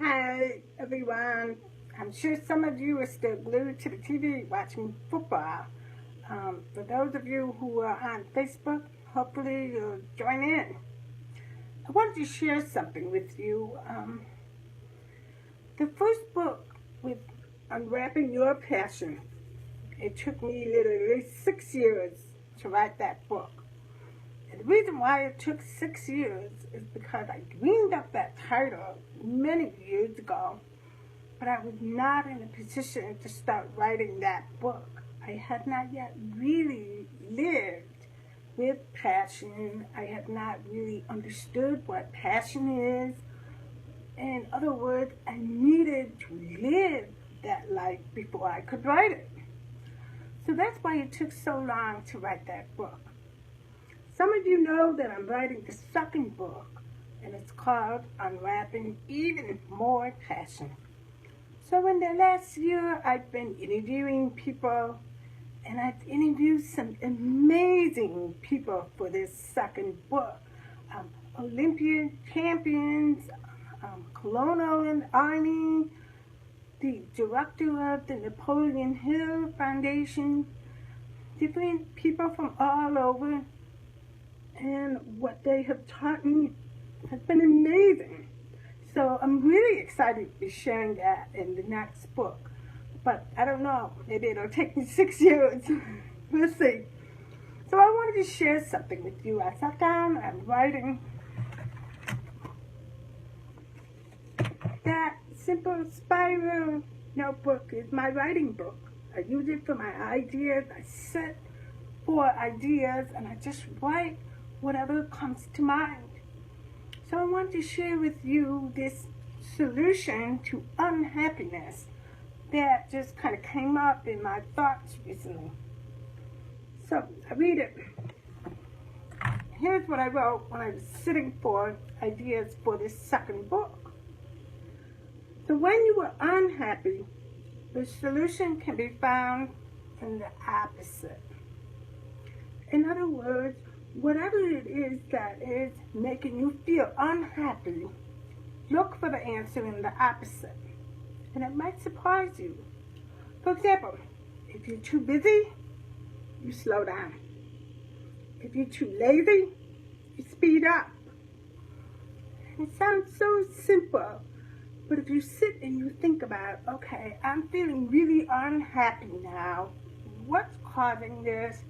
Hi, everyone. I'm sure some of you are still glued to the TV watching football. For those of you who are on Facebook, hopefully you'll join in. I wanted to share something with you. The first book with Unwrapping Your Passion, it took me literally 6 years to write that book. And the reason why it took 6 years is because I dreamed up that title many years ago, but I was not in a position to start writing that book. I had not yet really lived with passion. I had not really understood what passion is. In other words, I needed to live that life before I could write it. So that's why it took so long to write that book. Some of you know that I'm writing the second book, and it's called Unwrapping Even More Passion. So in the last year, I've been interviewing people, and I've interviewed some amazing people for this second book. Olympian champions, Colonial Army, the director of the Napoleon Hill Foundation, different people from all over, and what they have taught me has been amazing. So I'm really excited to be sharing that in the next book. But I don't know, maybe it'll take me 6 years. We'll see. So I wanted to share something with you. I sat down, I'm writing. That simple spiral notebook is my writing book. I use it for my ideas. I sit for ideas and I just write whatever comes to mind. So I want to share with you this solution to unhappiness that just kind of came up in my thoughts recently. So I read it. Here's what I wrote when I was sitting for ideas for this second book. So when you are unhappy, the solution can be found in the opposite. In other words, whatever it is that is making you feel unhappy, look for the answer in the opposite. And it might surprise you. For example, if you're too busy, you slow down. If you're too lazy, you speed up. It sounds so simple, but if you sit and you think about, okay, I'm feeling really unhappy now. What's causing this?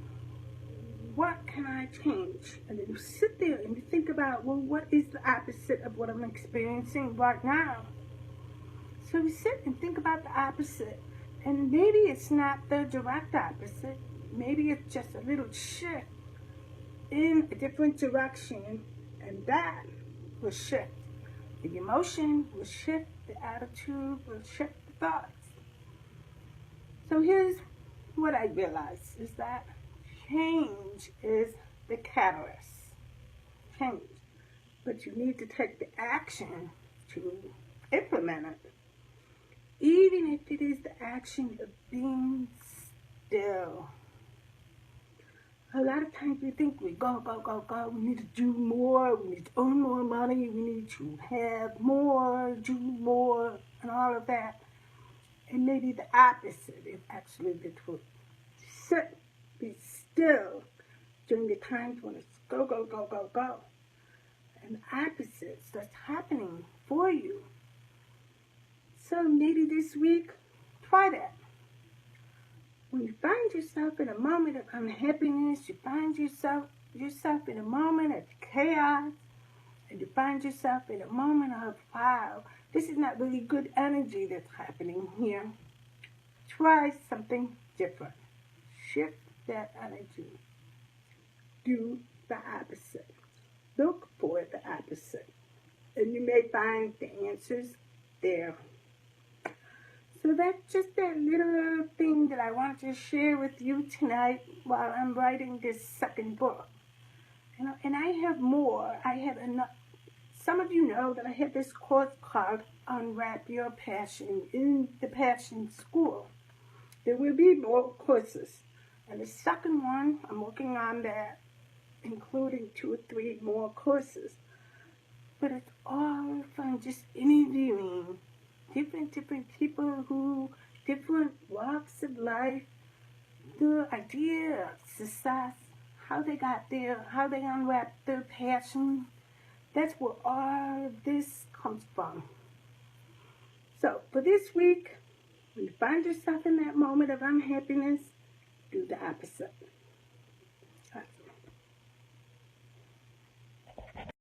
What can I change? And then you sit there and you think about, well, what is the opposite of what I'm experiencing right now? So you sit and think about the opposite. And maybe it's not the direct opposite. Maybe it's just a little shift in a different direction. And that will shift. The emotion will shift. The attitude will shift the thoughts. So here's what I realized is that change is the catalyst. Change. But you need to take the action to implement it. Even if it is the action of being still. A lot of times we think we go. We need to do more. We need to earn more money. We need to have more, do more, and all of that. And maybe the opposite is actually the truth. Sit, be still during the times when it's go. And the opposite starts happening for you. So maybe this week, try that. When you find yourself in a moment of unhappiness, you find yourself in a moment of chaos, and you find yourself in a moment of, wow, this is not really good energy that's happening here. Try something different. Shift that energy. Do the opposite. Look for the opposite. And you may find the answers there. So that's just that little thing that I want to share with you tonight while I'm writing this second book. And I have more. I have enough. Some of you know that I have this course called Unwrap Your Passion in the Passion School. There will be more courses. And the second one, I'm working on that, including 2 or 3 more courses. but it's all from just interviewing different people who, different walks of life, the idea of success, how they got there, how they unwrapped their passion. That's where all of this comes from. So for this week, when you find yourself in that moment of unhappiness, do the opposite.